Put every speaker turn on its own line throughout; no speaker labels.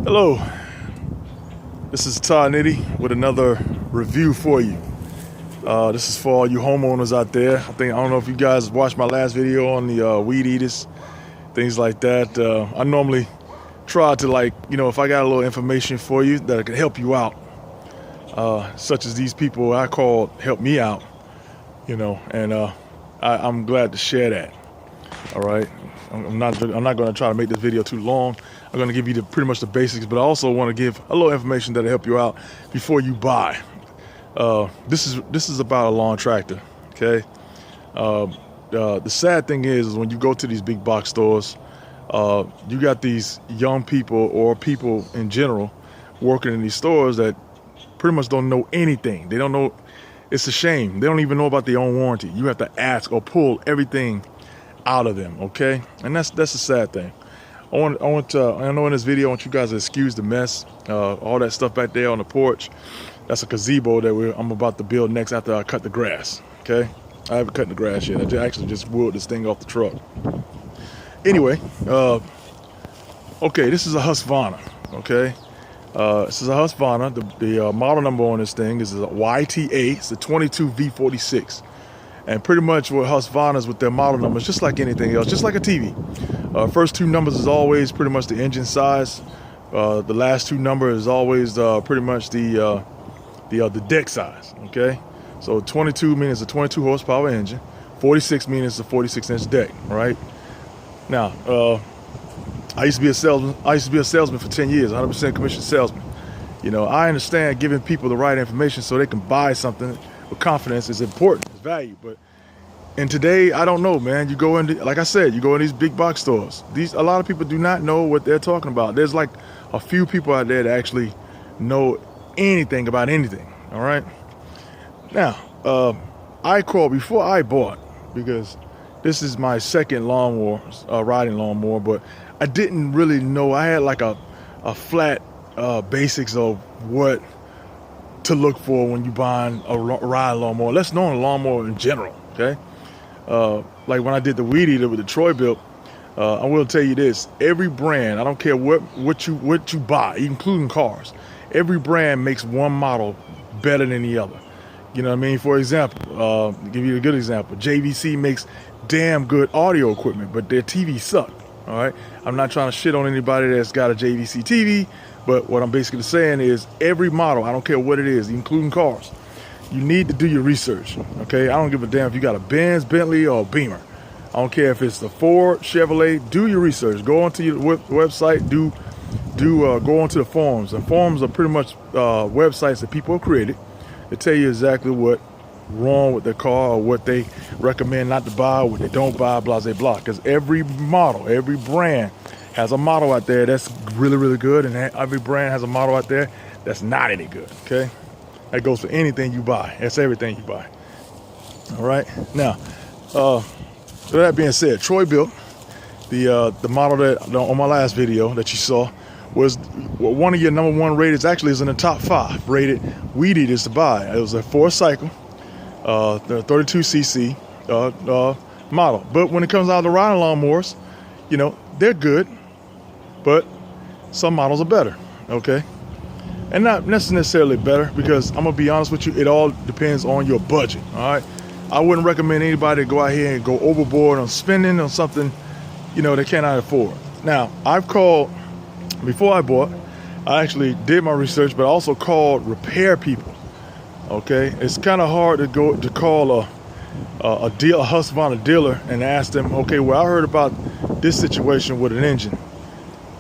Hello, this is Todd Nitty with another review for you. This is for all you homeowners out there. I don't know if you guys watched my last video on the weed eaters, things like that. I normally try to if I got a little information for you that could help you out, such as these people I called help me out, and I'm glad to share that. All right, I'm not going to try to make this video too long. I'm going to give you pretty much the basics, but I also want to give a little information that'll help you out before you buy. This is about a lawn tractor. Okay. The sad thing is when you go to these big box stores, you got these young people or people in general working in these stores that pretty much don't know anything. They don't know. It's a shame. They don't even know about their own warranty. You have to ask or pull everything out of them. Okay. And that's a sad thing. I know in this video, I want you guys to excuse the mess, all that stuff back there on the porch. That's a gazebo that I'm about to build next after I cut the grass. Okay. I haven't cut the grass yet. I actually just wheeled this thing off the truck. Anyway, okay, this is a Husqvarna. Okay. This is a Husqvarna. The model number on this thing is a YTA. It's a 22 V46. And pretty much what Husqvarna's with their model numbers, just like anything else, just like a TV. First two numbers is always pretty much the engine size. The last two numbers is always pretty much the deck size. Okay, so 22 means it's a 22 horsepower engine. 46 means it's a 46-inch deck. Right now, I used to be a salesman for 10 years, 100% commission salesman. I understand giving people the right information so they can buy something with confidence is important, it's value. But today, I don't know, man. You go in, like I said, you go in these big box stores. A lot of people do not know what they're talking about. There's like a few people out there that actually know anything about anything. All right. Now, I called before I bought, because this is my second lawnmower, riding lawnmower, but I didn't really know. I had like a flat basics of what to look for when you buying a ride lawnmower. Let's know a lawnmower in general. Okay. Like when I did the weed eater with the Troy built, I will tell you this: every brand, I don't care what you buy, including cars, every brand makes one model better than the other. You know what I mean? For example, give you a good example. JVC makes damn good audio equipment, but their TV suck. All right. I'm not trying to shit on anybody that's got a JVC TV, but what I'm basically saying is every model, I don't care what it is, including cars, you need to do your research. Okay. I don't give a damn if you got a Benz, Bentley, or a Beamer. I don't care if it's the Ford, Chevrolet. Do your research. Go onto your website. Go onto the forums. And forums are pretty much websites that people have created to tell you exactly what's wrong with the car, or what they recommend not to buy, what they don't buy, blah, blah, blah. Because every model, every brand has a model out there that's really, really good, and every brand has a model out there that's not any good. Okay, that goes for anything you buy. That's everything you buy. All right. Now, with that being said, Troy built the model that on my last video that you saw was one of your number one rated. Actually, is in the top 5 rated weed eaters to buy. It was a 4-cycle, the 32cc model. But when it comes out to riding lawnmowers, they're good, but some models are better. Okay, and not necessarily better, because I'm gonna be honest with you, it all depends on your budget. All right, I wouldn't recommend anybody to go out here and go overboard on spending on something they cannot afford. Now, I've called before I bought. I actually did my research, but I also called repair people. Okay, it's kind of hard to call a Husqvarna dealer and ask them, okay, well, I heard about this situation with an engine.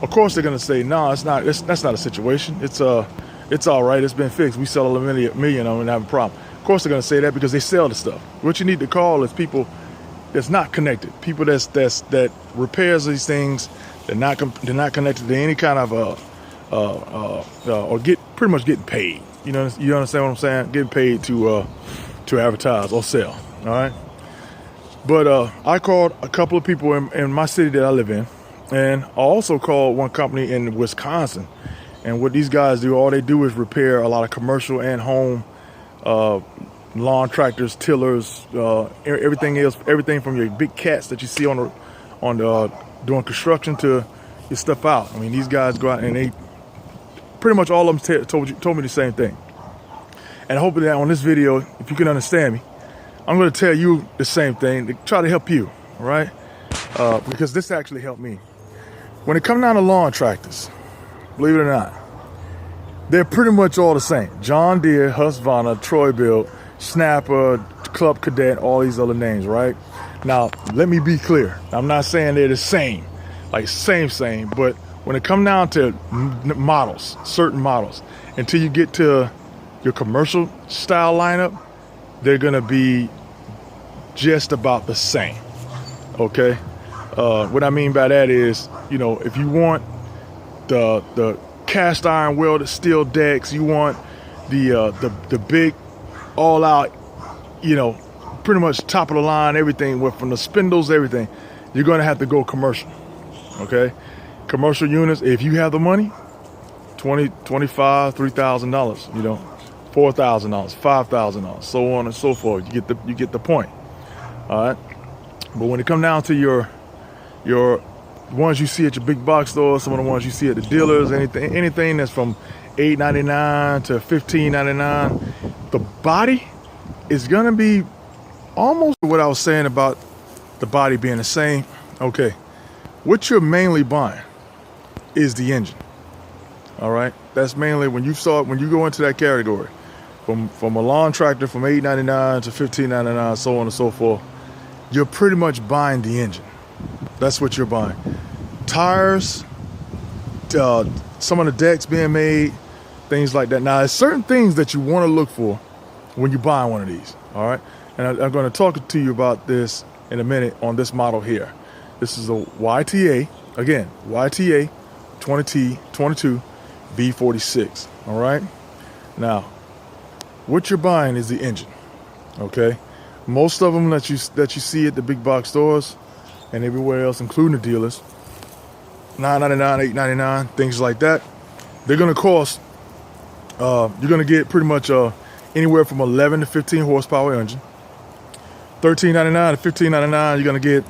Of course, they're gonna say, no, it's not. That's not a situation. It's all right. It's been fixed. We sell a million. I don't have a problem. Of course, they're gonna say that because they sell the stuff. What you need to call is people that's not connected. People that repairs these things. They're not connected to any kind of or pretty much getting paid. You understand what I'm saying? Getting paid to advertise or sell. All right. But I called a couple of people in my city that I live in, and I also called one company in Wisconsin. And what these guys do, all they do is repair a lot of commercial and home lawn tractors, tillers, everything else, everything from your big cats that you see on the doing construction to your stuff out. I mean, these guys go out and they pretty much all of them told me the same thing. And hopefully that on this video, if you can understand me, I'm going to tell you the same thing to try to help you, all right? Because this actually helped me. When it comes down to lawn tractors, believe it or not, they're pretty much all the same. John Deere, Husqvarna, Troy-Bilt, Snapper, Club Cadet, all these other names, right? Now, let me be clear. I'm not saying they're the same, like same, but when it comes down to models, certain models, until you get to your commercial style lineup, they're gonna be just about the same, okay? What I mean by that is, you know, if you want the cast iron welded steel decks, you want the big all out, you know, pretty much top of the line, everything with from the spindles, everything, you're gonna have to go commercial, okay? Commercial units, if you have the money, $20, $25, $3,000, you know, $4,000, $5,000, so on and so forth. You get the point, all right? But when it comes down to your ones you see at your big box stores, some of the ones you see at the dealers, anything that's from $8.99 to $15.99, the body is gonna be almost what I was saying about the body being the same. Okay, what you're mainly buying is the engine. All right, that's mainly when you go into that category, from a lawn tractor from $8.99 to $15.99, so on and so forth. You're pretty much buying the engine. That's what you're buying. Tires, some of the decks being made, things like that. Now, there's certain things that you want to look for when you buy one of these. All right, and I'm going to talk to you about this in a minute on this model here. This is a YTA, again, YTA 20T22 V46. All right. Now, what you're buying is the engine. Okay. Most of them that you see at the big box stores and everywhere else, including the dealers, $9.99, $8.99, things like that. They're gonna cost. You're gonna get pretty much anywhere from 11 to 15 horsepower engine. $13.99 to $15.99. You're gonna get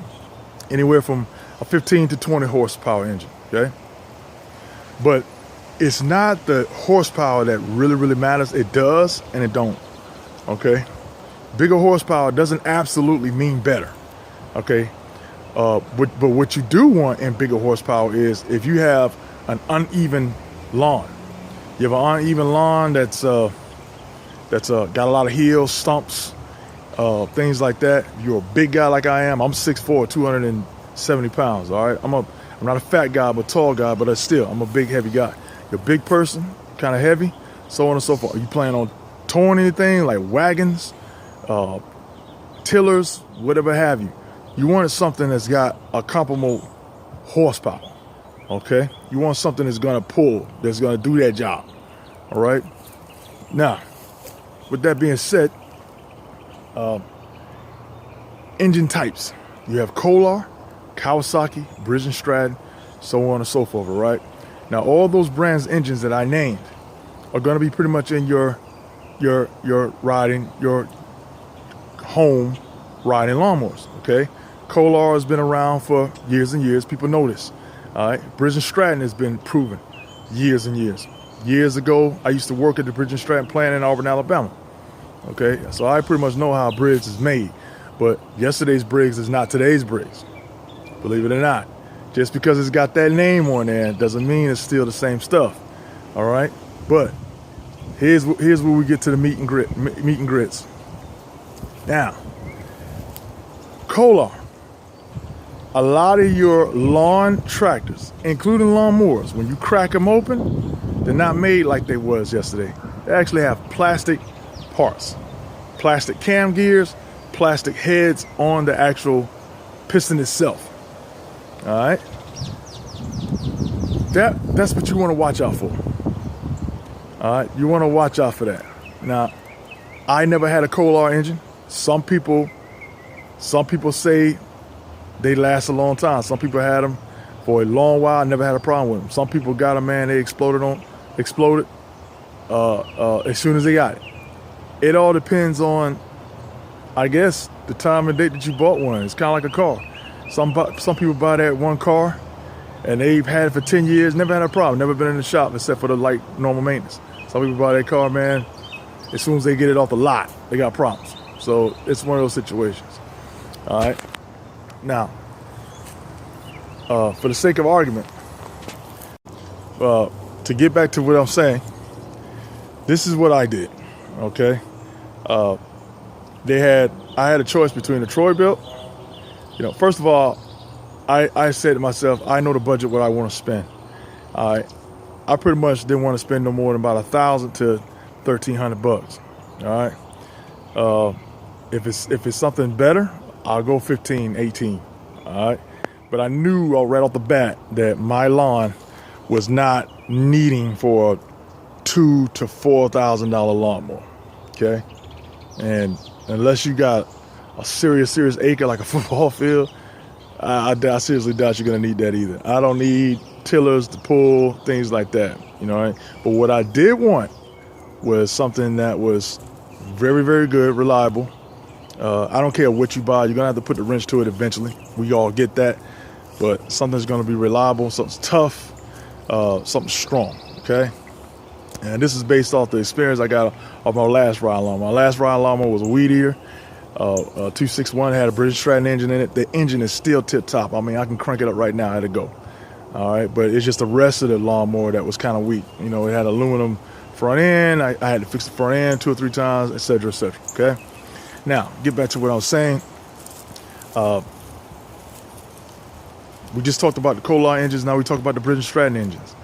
anywhere from a 15 to 20 horsepower engine. Okay. But it's not the horsepower that really matters. It does and it don't. Okay. Bigger horsepower doesn't absolutely mean better. Okay. But what you do want in bigger horsepower is if you have an uneven lawn. You have an uneven lawn that's got a lot of hills, stumps, things like that. You're a big guy like I am. I'm 6'4", 270 pounds. All right. I'm not a fat guy, but tall guy, but still, I'm a big, heavy guy. You're a big person, kind of heavy, so on and so forth. Are you planning on towing anything like wagons, tillers, whatever have you? You wanted something that's got a comparable horsepower, okay? You want something that's gonna pull, that's gonna do that job, all right? Now, with that being said, engine types. You have Kohler, Kawasaki, Briggs & Stratton, so on and so forth, all right? Now, all those brands engines that I named are gonna be pretty much in your riding, your home riding lawnmowers, okay? Kohler has been around for years and years. People know this, all right? Briggs & Stratton has been proven years and years. Years ago, I used to work at the Briggs & Stratton plant in Auburn, Alabama, okay? So I pretty much know how Briggs is made, but yesterday's Briggs is not today's Briggs, believe it or not. Just because it's got that name on there doesn't mean it's still the same stuff, all right? But here's where we get to the meat and grits. Now, Kohler. A lot of your lawn tractors, including lawn mowers, when you crack them open, they're not made like they was yesterday. They actually have plastic parts, plastic cam gears, plastic heads on the actual piston itself. All right, that's what you want to watch out for. All right, you want to watch out for that. Now, I never had a Kohler engine. Some people say they last a long time. Some people had them for a long while. I never had a problem with them. Some people got them, man. They exploded as soon as they got it. It all depends on, I guess, the time and date that you bought one. It's kind of like a car. Some people buy that one car and they've had it for 10 years, never had a problem, never been in the shop except for the light normal maintenance. Some people buy their car, man, as soon as they get it off the lot, they got problems. So it's one of those situations. All right. Now, for the sake of argument, to get back to what I'm saying, this is what I did. Okay. I had a choice between the Troy built. You know, first of all, I said to myself, I know the budget what I want to spend. All right. I pretty much didn't want to spend no more than about $1,000 to $1,300. All right. If it's something better, I'll go 15, 18. All right. But I knew right off the bat that my lawn was not needing for a $2,000 to $4,000 lawnmower. Okay. And unless you got a serious acre like a football field, I seriously doubt you're going to need that either. I don't need tillers to pull, things like that. You know, right? But what I did want was something that was very, very good, reliable. I don't care what you buy. You're going to have to put the wrench to it eventually. We all get that. But something's going to be reliable, something's tough, something strong, okay? And this is based off the experience I got of my last ride lawnmower. My last ride lawnmower was a weed eater. 261, had a British Stratton engine in it. The engine is still tip top. I mean, I can crank it up right now, I had to go. All right, but it's just the rest of the lawnmower that was kind of weak. You know, it had aluminum front end. I had to fix the front end 2 or 3 times, etc., okay? Now, get back to what I was saying. We just talked about the Kohler engines. Now we talk about the British Stratton engines.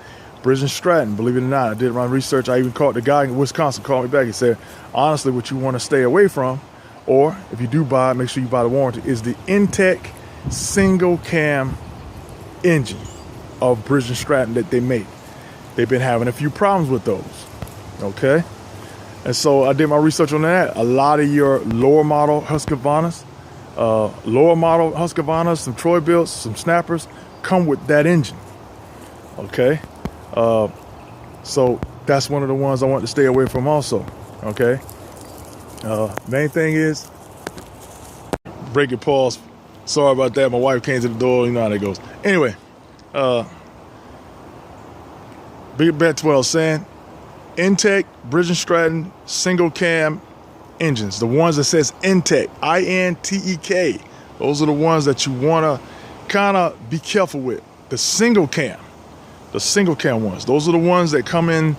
British Stratton, believe it or not, I did my research. I even called the guy in Wisconsin, called me back. He said, honestly, what you want to stay away from, or if you do buy it, make sure you buy the warranty, is the Intech single cam engine of British Stratton that they make. They've been having a few problems with those, okay? And so I did my research on that. A lot of your lower model Husqvarnas, some Troy builds, some snappers come with that engine, okay? So that's one of the ones I want to stay away from also, okay? Main thing is, break your pause. Sorry about that. My wife came to the door. You know how that goes. Anyway, big back to what I was saying. Intech, British Stratton, single cam engines. The ones that says Intech, I-N-T-E-K. Those are the ones that you want to kind of be careful with. The single cam ones. Those are the ones that come in,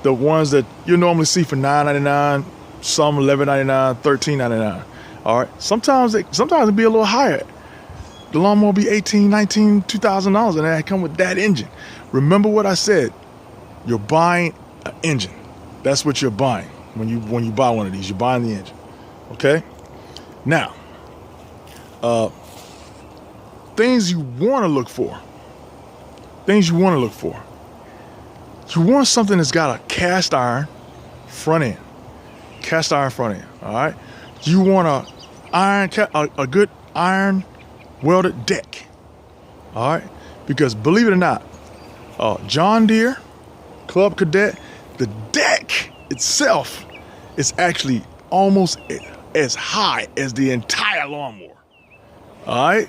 the ones that you normally see for $9.99, some $11.99, $13.99. All right. Sometimes it be a little higher. The lawnmower will be $18,000, $19,000, $2,000, and they come with that engine. Remember what I said. You're buying an engine. That's what you're buying when you buy one of these. You're buying the engine. Okay. Now, things you want to look for. You want something that's got a cast iron front end. All right. You want a good iron welded deck. All right. Because believe it or not, John Deere, Club Cadet, the deck itself is actually almost as high as the entire lawnmower. All right.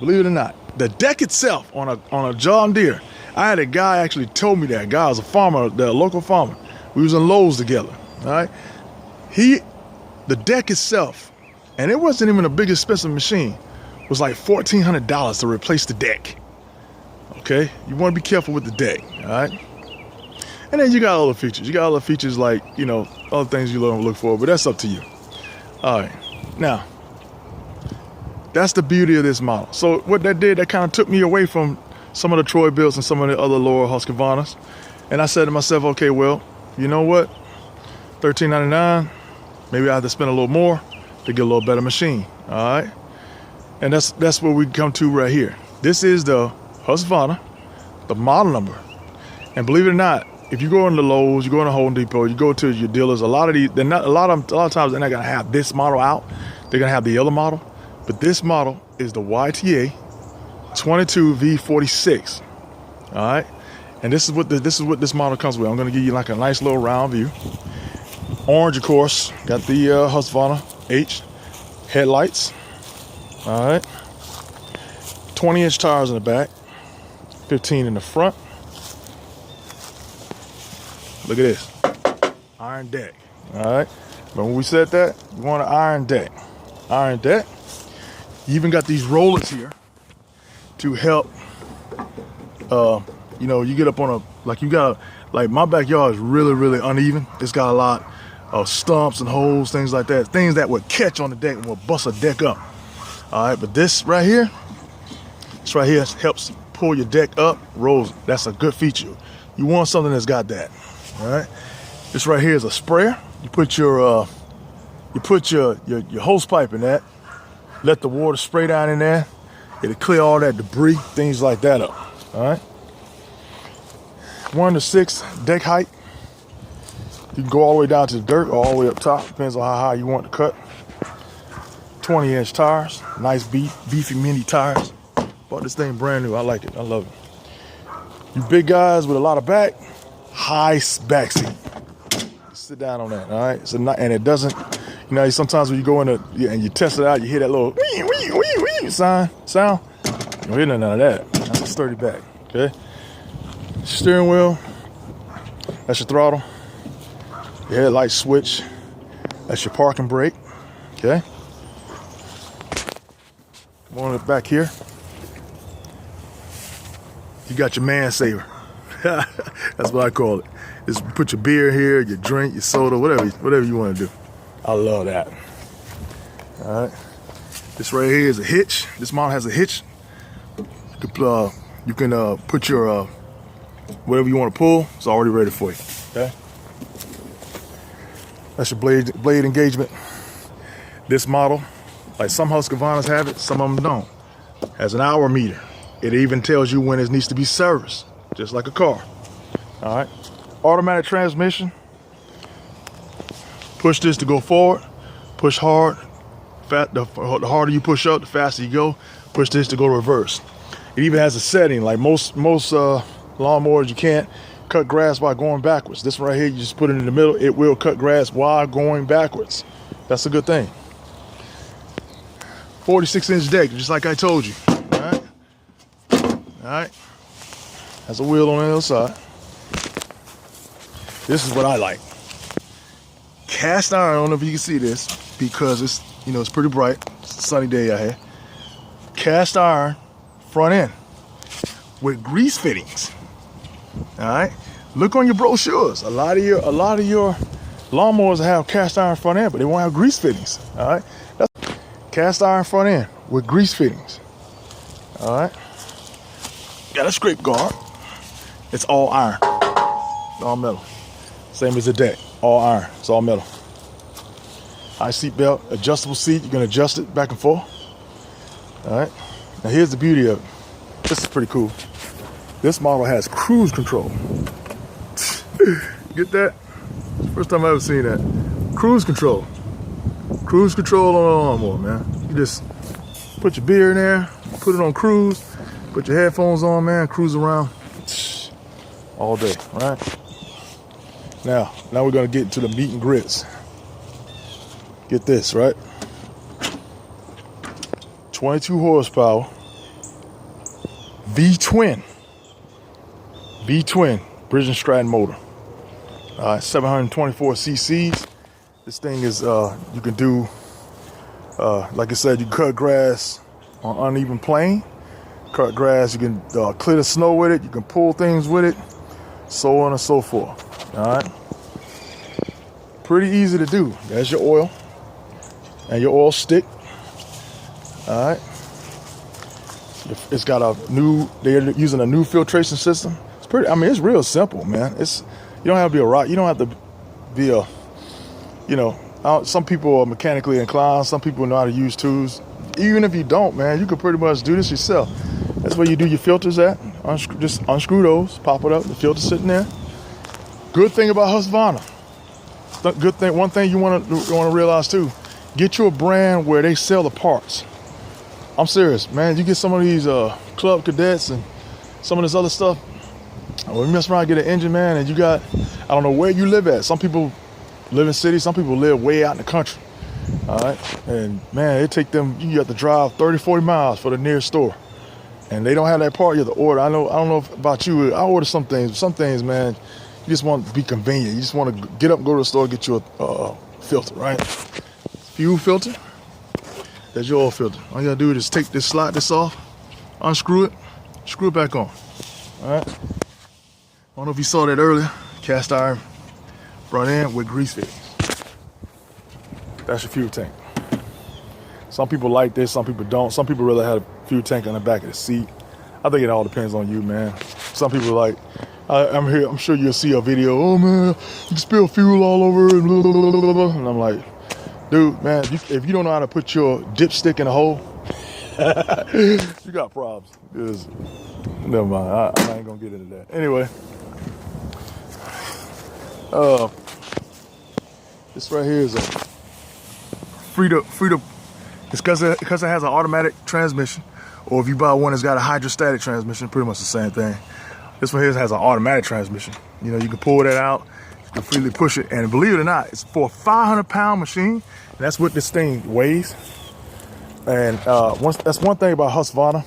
Believe it or not, the deck itself on a John Deere. I had a guy actually told me that. A guy was a farmer, the local farmer. We was in Lowe's together. All right. The deck itself, and it wasn't even a big expensive machine, was like $1,400 to replace the deck. Okay. You want to be careful with the deck. All right. And then you got other features. You got other features like, you know, other things you look for, but that's up to you. All right. Now, that's the beauty of this model. So what that did, that kind of took me away from some of the Troy builds and some of the other lower Husqvarnas. And I said to myself, okay, well, you know what? $13.99, maybe I have to spend a little more to get a little better machine. All right. And that's what we come to right here. This is the Husqvarna, the model number. And believe it or not, if you go into Lowe's, you go into Home Depot, you go to your dealers, a lot of times they're not gonna have this model out. They're gonna have the other model. But this model is the YTA 22V46. All right. And this is what this model comes with. I'm gonna give you like a nice little round view. Orange, of course, got the Husqvarna H headlights. All right. 20-inch tires in the back. 15 in the front. Look at this, iron deck. All right, but when we said that, you want an iron deck. Iron deck. You even got these rollers here to help. You know, you get up on a, like you got, like my backyard is really, really uneven. It's got a lot of stumps and holes, things like that. Things that would catch on the deck and will bust a deck up. All right, but this right here helps pull your deck up, rolls. That's a good feature. You want something that's got that. All right, this right here is a sprayer. You put your hose pipe in that. Let the water spray down in there. It'll clear all that debris, things like that up. All right. 1 to 6 deck height. You can go all the way down to the dirt or all the way up top. Depends on how high you want to cut. 20-inch tires. Nice beefy mini tires. Bought this thing brand new. I like it. I love it. You big guys with a lot of back, high back seat. Sit down on that. All right. So and it doesn't. You know, sometimes when you go in and you test it out, you hear that little wee, wee, wee, wee sound. You don't hear none of that. That's a sturdy back. Okay. Steering wheel. That's your throttle. Your headlight switch. That's your parking brake. Okay. Come on back here. You got your man saver. That's what I call it. Just put your beer here, your drink, your soda, whatever you want to do. I love that. All right. This right here is a hitch. This model has a hitch. You can put your whatever you want to pull. It's already ready for you. Okay. That's your blade engagement. This model, like some Husqvarnas have it, some of them don't. Has an hour meter. It even tells you when it needs to be serviced, just like a car. All right. Automatic transmission. Push this to go forward. Push hard. The harder you push up, the faster you go. Push this to go reverse. It even has a setting, like most lawnmowers, you can't cut grass while going backwards. This one right here, you just put it in the middle. It will cut grass while going backwards. That's a good thing. 46-inch deck, just like I told you. All right. All right. Has a wheel on the other side. This is what I like. Cast iron. I don't know if you can see this because it's, you know, it's pretty bright. It's a sunny day out here. Cast iron front end with grease fittings. All right. Look on your brochures. A lot of your lawnmowers have cast iron front end, but they won't have grease fittings. All right. That's cast iron front end with grease fittings. All right. Got a scrape guard. It's all iron. All metal. Same as the deck. All iron. It's all metal. High seat belt, adjustable seat. You can adjust it back and forth. All right. Now here's the beauty of it. This is pretty cool. This model has cruise control. Get that? First time I've ever seen that. Cruise control. Cruise control on a lawnmower, man. You just put your beer in there, put it on cruise, put your headphones on, man, cruise around all day, all right? Now we're gonna get into the meat and grits. Get this, right? 22 horsepower, V-twin, Bridge and Stratton motor. 724 cc's. This thing is, you can do, like I said, you can cut grass on uneven plane. Cut grass, you can clear the snow with it. You can pull things with it, so on and so forth. All right. Pretty easy to do. There's your oil and your oil stick. All right. It's got they're using a new filtration system. It's pretty, I mean, it's real simple, man. You don't have to be a rock. You don't have to be a, you know, some people are mechanically inclined. Some people know how to use tools. Even if you don't, man, you can pretty much do this yourself. That's where you do your filters at. Just unscrew those, pop it up, the filter's sitting there. Good thing about Husqvarna. Good thing, one thing you want to realize too, get you a brand where they sell the parts. I'm serious, man. You get some of these Club Cadets and some of this other stuff. When you mess around and get an engine, man, and you got, I don't know where you live at. Some people live in cities, some people live way out in the country. All right, and man, it take them, you have to drive 30, 40 miles for the nearest store. and they don't have that part you have to order. I don't know about you. I order some things. Some things, man, you just want to be convenient. You just want to get up, go to the store, get you a filter, right? Fuel filter. That's your oil filter. All you gotta do is just take this, slide this off, unscrew it, screw it back on. All right. I don't know if you saw that earlier. Cast iron front end with grease fittings. That's your fuel tank. Some people like this, some people don't. Some people really have a fuel tank on the back of the seat. I think it all depends on you, man. Some people like, I'm sure you'll see a video, oh man, you spill fuel all over and blah, blah, blah, blah, blah. And I'm like, dude, man, if you don't know how to put your dipstick in a hole, you got problems. Never mind, I ain't gonna get into that. Anyway, this right here is a Frida. It's because it has an automatic transmission, or if you buy one that's got a hydrostatic transmission, pretty much the same thing. This one here has an automatic transmission. You know, you can pull that out, you can freely push it, and believe it or not, it's for a 500-pound machine. And that's what this thing weighs. And that's one thing about Husqvarna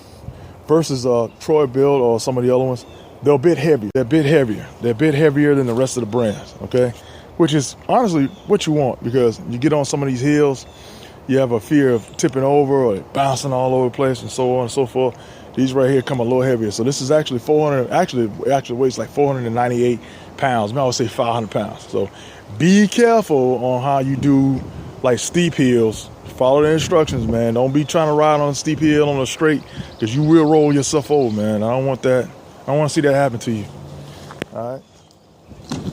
versus Troy Build or some of the other ones. They're a bit heavier. They're a bit heavier than the rest of the brands. Okay, which is honestly what you want, because you get on some of these hills, you have a fear of tipping over or bouncing all over the place and so on and so forth. These right here come a little heavier. So this is actually 400, it actually weighs like 498 pounds. I would say 500 pounds. So be careful on how you do like steep hills. Follow the instructions, man. Don't be trying to ride on a steep hill on a straight, because you will roll yourself over, man. I don't want that. I don't want to see that happen to you. All right.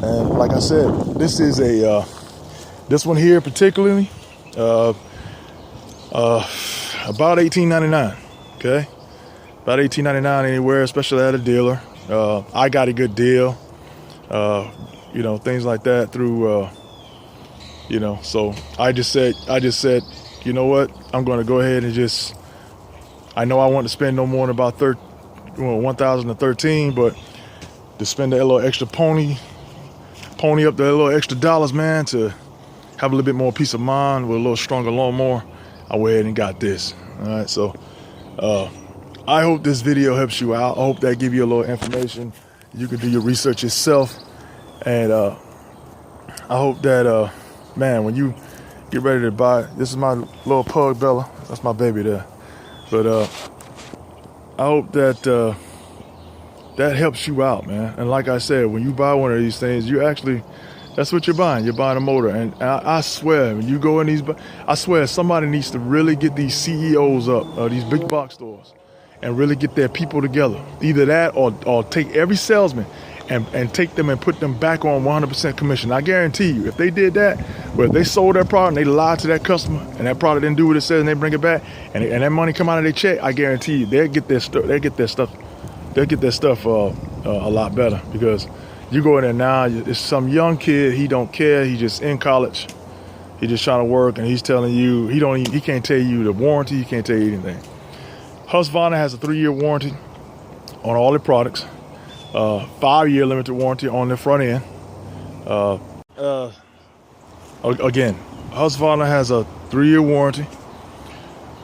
And like I said, this is this one here particularly, about $18.99, okay? About $18.99 anywhere, especially at a dealer. I got a good deal, you know, things like that through, you know, so I just said, you know what? I'm going to go ahead and I know I want to spend no more than about $1,013, but to spend that little extra pony up the little extra dollars, man, to have a little bit more peace of mind with a little stronger lawnmower, I went ahead and got this. All right, so I hope this video helps you out. I hope that give you a little information. You can do your research yourself, and I hope that man, when you get ready to buy, this is my little pug Bella. That's my baby there. But I hope that that helps you out, man. And like I said, when you buy one of these things, you actually, that's what you're buying. You're buying a motor. And I swear, when you go in these, I swear somebody needs to really get these CEOs up, these big box stores, and really get their people together. Either that or take every salesman and take them and put them back on 100% commission. I guarantee you, if they did that, where if they sold that product and they lied to that customer and that product didn't do what it says and they bring it back and that money come out of their check, I guarantee you they'll get their stuff. They'll get their stuff a lot better, because you go in there now, it's some young kid, he don't care, he just in college, he just trying to work, and he's telling you he can't tell you the warranty, he can't tell you anything. Husqvarna has a 3-year warranty on all their products, 5-year limited warranty on their front end. Again, Husqvarna has a 3-year warranty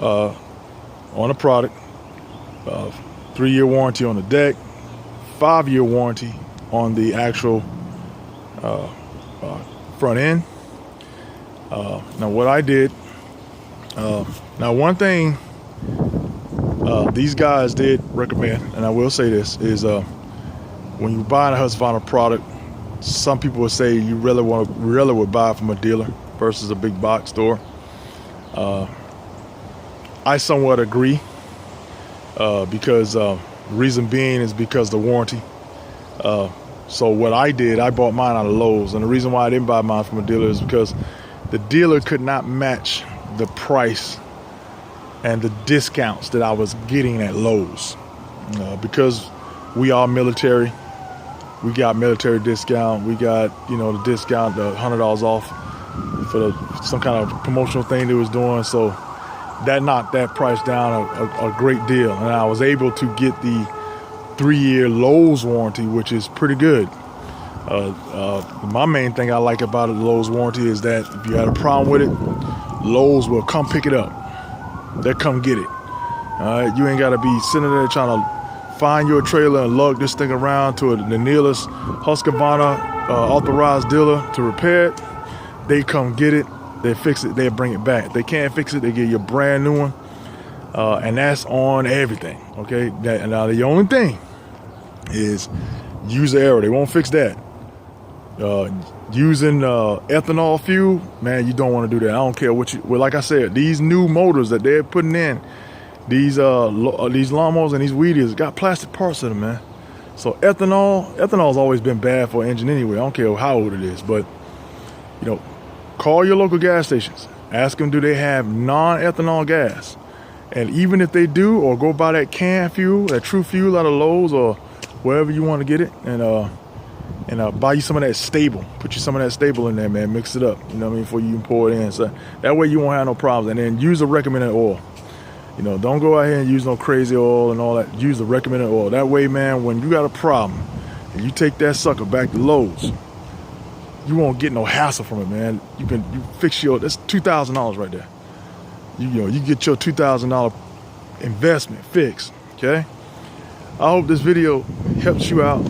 on a product, 3-year warranty on the deck, 5-year warranty on the actual front end. Now what I did, now one thing these guys did recommend, and I will say this, is when you buy a Husqvarna product, some people would say you really would buy it from a dealer versus a big box store. I somewhat agree, because reason being is because the warranty. So what I did, I bought mine out of Lowe's, and the reason why I didn't buy mine from a dealer is because the dealer could not match the price and the discounts that I was getting at Lowe's. Because we are military, we got military discount, we got, you know, the discount, the $100 off for some kind of promotional thing they was doing. So that knocked that price down a great deal, and I was able to get the 3-year Lowe's warranty, which is pretty good. My main thing I like about the Lowe's warranty is that if you had a problem with it, Lowe's will come pick it up. They'll come get it. All right, you ain't gotta be sitting there trying to find your trailer and lug this thing around to the nearest Husqvarna authorized dealer to repair it. They come get it, they fix it, they bring it back. If they can't fix it, they give you a brand new one. And that's on everything, okay? Now the only thing is user error. They won't fix that. Using ethanol fuel, man, you don't want to do that. I don't care what well, like I said, these new motors that they're putting in, these lawnmowers and these weed eaters got plastic parts in them, man. So ethanol's always been bad for an engine anyway. I don't care how old it is, but you know, call your local gas stations. Ask them, do they have non-ethanol gas? And even if they do, or go buy that canned fuel, that true fuel out of Lowe's or wherever you want to get it, and buy you some of that stable. Put you some of that stable in there, man. Mix it up, you know what I mean, before you can pour it in. So that way you won't have no problems. And then use the recommended oil. You know, don't go out here and use no crazy oil and all that. Use the recommended oil. That way, man, when you got a problem and you take that sucker back to Lowe's, you won't get no hassle from it, man. You fix that's $2,000 right there. You know, you get your $2,000 investment fixed, okay? I hope this video helps you out.